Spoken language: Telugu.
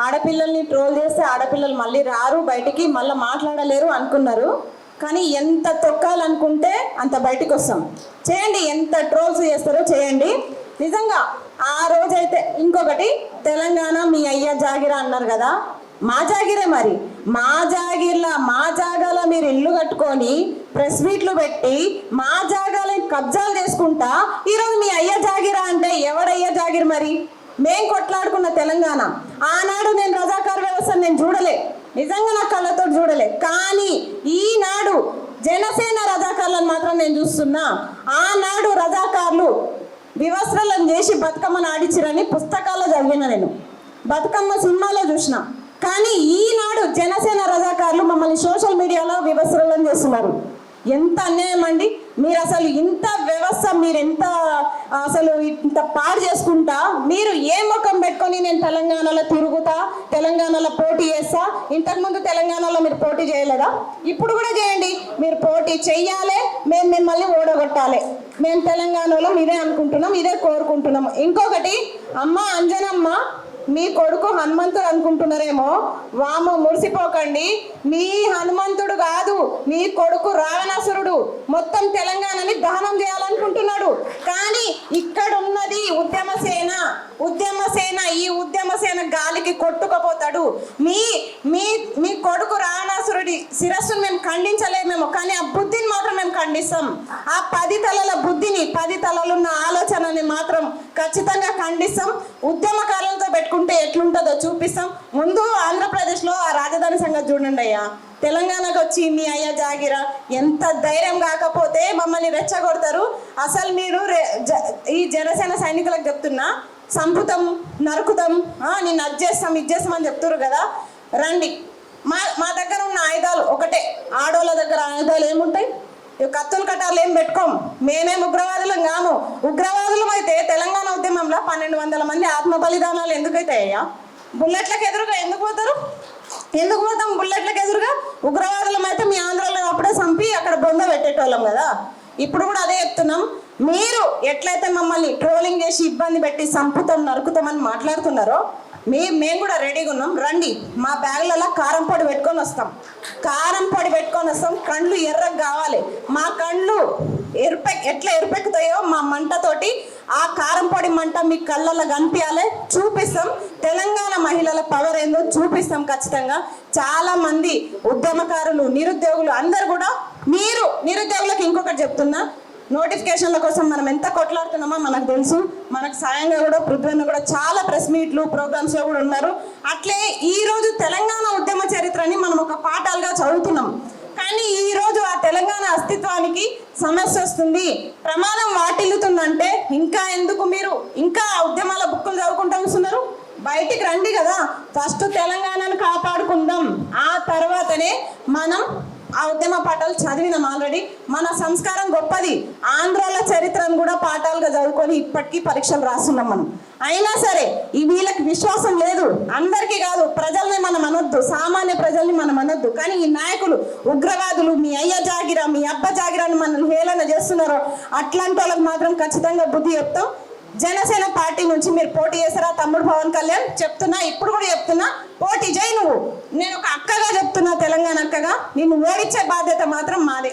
ఆడపిల్లల్ని ట్రోల్ చేస్తే ఆడపిల్లలు మళ్ళీ రారు బయటికి, మళ్ళీ మాట్లాడలేరు అనుకున్నారు. కానీ ఎంత తొక్కాలనుకుంటే అంత బయటికి వస్తాం. చేయండి, ఎంత ట్రోల్స్ చేస్తారో చేయండి. నిజంగా ఆ రోజైతే ఇంకొకటి, తెలంగాణ మీ అయ్య జాగిరా అన్నారు కదా, మా జాగిరే. మరి మా జాగిర్ల మా జాగాల మీరు ఇల్లు కట్టుకొని ప్రెస్ మీట్లు పెట్టి మా జాగాలని కబ్జాలు చేసుకుంటా ఈరోజు మీ అయ్య జాగిరా అంటే ఎవడయ్య జాగిర్? మరి మేం కొట్లాడుకున్న తెలంగాణ ఆనాడు నేను రజాకార్ వ్యవస్థను నేను చూడలే, నిజంగా నా కళ్ళతో చూడలే. కానీ ఈనాడు జనసేన రజాకార్లను మాత్రం నేను చూస్తున్నా. ఆనాడు రజాకార్లు వివస్త్రలను చేసి బతుకమ్మను ఆడిచ్చిరని పుస్తకాల్లో చదివిన, నేను బతుకమ్మ సినిమాలో చూసిన. కానీ ఈనాడు జనసేన రజాకార్లు మమ్మల్ని సోషల్ మీడియాలో వివస్త్రలను చేస్తున్నారు. ఎంత అన్యాయం అండి! మీరు అసలు ఇంత వ్యవస్థ, మీరు ఎంత అసలు ఇంత పాడు చేసుకుంటా మీరు ఏ ముఖం పెట్టుకొని నేను తెలంగాణలో తిరుగుతా, తెలంగాణలో పోటీ చేస్తా? ఇంతకుముందు తెలంగాణలో మీరు పోటీ చేయలేదా? ఇప్పుడు కూడా చేయండి. మీరు పోటీ చెయ్యాలి, మేము మిమ్మల్ని ఓడగొట్టాలి. మేము తెలంగాణలో ఇదే అనుకుంటున్నాం, ఇదే కోరుకుంటున్నాం. ఇంకొకటి, అమ్మ అంజనమ్మ మీ కొడుకు హనుమంతుడు అనుకుంటున్నారేమో, వామ మురిసిపోకండి. మీ హనుమంతుడు కాదు, మీ కొడుకు రావణాసురుడు. మొత్తం తెలంగాణని దహనం చేయాలనుకుంటున్నాడు. కానీ ఇక్కడ ఉన్నది ఉద్యమసేన. ఉద్యమసేన, ఈ ఉద్యమసేన గాలికి కొట్టుకుపోతాడు. మీ మీ మీ కొడుకు రావణాసురుడి శిరస్సును మేము ఖండించలేమేమో, కానీ ఆ బుద్ధిని మాత్రం మేము ఖండిస్తాం. ఆ 10 తలల బుద్ధిని, 10 తలలున్న ఆలోచనని మాత్రం ఖచ్చితంగా ఖండిస్తాం. ఉద్యమకారులతో పెట్టుకుంటే ఎట్లుంటుందో చూపిస్తాం. ముందు ఆంధ్రప్రదేశ్లో ఆ రాజధాని సంగతి చూడండి అయ్యా. తెలంగాణకు వచ్చి మీ అయ్య జాగిరా, ఎంత ధైర్యం కాకపోతే మమ్మల్ని రెచ్చగొడతారు. అసలు మీరు ఈ జనసేన సైనికులకు చెప్తున్నా, సంపుతం, నరుకుతాం, నేను అది చేస్తాం, ఇది చేస్తాం అని చెప్తున్నారు కదా. రండి, మా దగ్గర ఉన్న ఆయుధాలు ఒకటే. ఆడోళ్ళ దగ్గర ఆయుధాలు ఏముంటాయి? కత్తులు కట్టాలు ఏం పెట్టుకోం. మేమేం ఉగ్రవాదులం కాము. ఉగ్రవాదులం అయితే తెలంగాణ ఉద్యమంలో 1200 మంది ఆత్మ బలిదానాలు ఎందుకైతాయ్యా? బుల్లెట్లకు ఎదురుగా ఎందుకు పోతారు? ఎందుకు పోతాం బుల్లెట్లకు ఎదురుగా? ఉగ్రవాదులం అయితే మీ ఆంధ్రలో అప్పుడే చంపి అక్కడ బొంద పెట్టేటోళ్ళం కదా. ఇప్పుడు కూడా అదే చెప్తున్నాం. మీరు ఎట్లయితే మమ్మల్ని ట్రోలింగ్ చేసి ఇబ్బంది పెట్టి సంపుతాం, నరుకుతామని మాట్లాడుతున్నారో మేము కూడా రెడీగా ఉన్నాం. రండి, మా బ్యాగులలో కారం పొడి పెట్టుకొని వస్తాం. కారం పొడి పెట్టుకొని వస్తాం. కళ్ళు ఎర్రగా కావాలి. మా కళ్ళు ఎట్లా ఎరుపెక్కుతాయో మా మంటతోటి ఆ కారం పొడి మంట మీ కళ్ళల్లో కనిపించాలి, చూపిస్తాం. తెలంగాణ మహిళల పవర్ ఏందో చూపిస్తాం ఖచ్చితంగా. చాలా మంది ఉద్యమకారులు, నిరుద్యోగులు అందరు కూడా, మీరు నిరుద్యోగులకు ఇంకొకటి చెప్తున్నా, నోటిఫికేషన్ల కోసం మనం ఎంత కొట్లాడుతున్నామో మనకు తెలుసు. మనకు సాయంగా కూడా పృథ్వీని కూడా చాలా ప్రెస్ మీట్లు, ప్రోగ్రామ్స్లో కూడా ఉన్నారు. అట్లే ఈరోజు తెలంగాణ ఉద్యమ చరిత్రని మనం ఒక పాఠాలుగా చదువుతున్నాం. కానీ ఈరోజు ఆ తెలంగాణ అస్తిత్వానికి సమస్య వస్తుంది, ప్రమాదం వాటిల్లుతుందంటే ఇంకా ఎందుకు మీరు ఇంకా ఉద్యమాల బుక్కులు చదువుకుంటూ వస్తున్నారు? బయటికి రండి కదా. ఫస్ట్ తెలంగాణను కాపాడుకుందాం, ఆ తర్వాతనే మనం ఆ ఉద్యమ పాఠాలు చదివినాం ఆల్రెడీ. మన సంస్కారం గొప్పది. ఆంధ్రాల చరిత్రను కూడా పాఠాలుగా చదువుకొని ఇప్పటికీ పరీక్షలు రాస్తున్నాం మనం. అయినా సరే ఈ వీళ్ళకి విశ్వాసం లేదు. అందరికీ కాదు, ప్రజల్ని మనం అనొద్దు, సామాన్య ప్రజల్ని మనం అనొద్దు. కానీ ఈ నాయకులు, ఉగ్రవాదులు, మీ అయ్య జాగిరా, మీ అబ్బ జాగిరాని మనల్ని హేళన చేస్తున్నారో అట్లాంటి వాళ్ళకి మాత్రం ఖచ్చితంగా బుద్ధి చెప్తాం. జనసేన పార్టీ నుంచి మీరు పోటీ చేస్తారా తమ్ముడు పవన్ కళ్యాణ్? చెప్తున్నా, ఇప్పుడు కూడా చెప్తున్నా, పోటీ చేయి నువ్వు. నేను ఒక అక్కగా చెప్తున్నా, తెలంగాణ అక్కగా, నిన్ను ఓడించే బాధ్యత మాత్రం మాదే.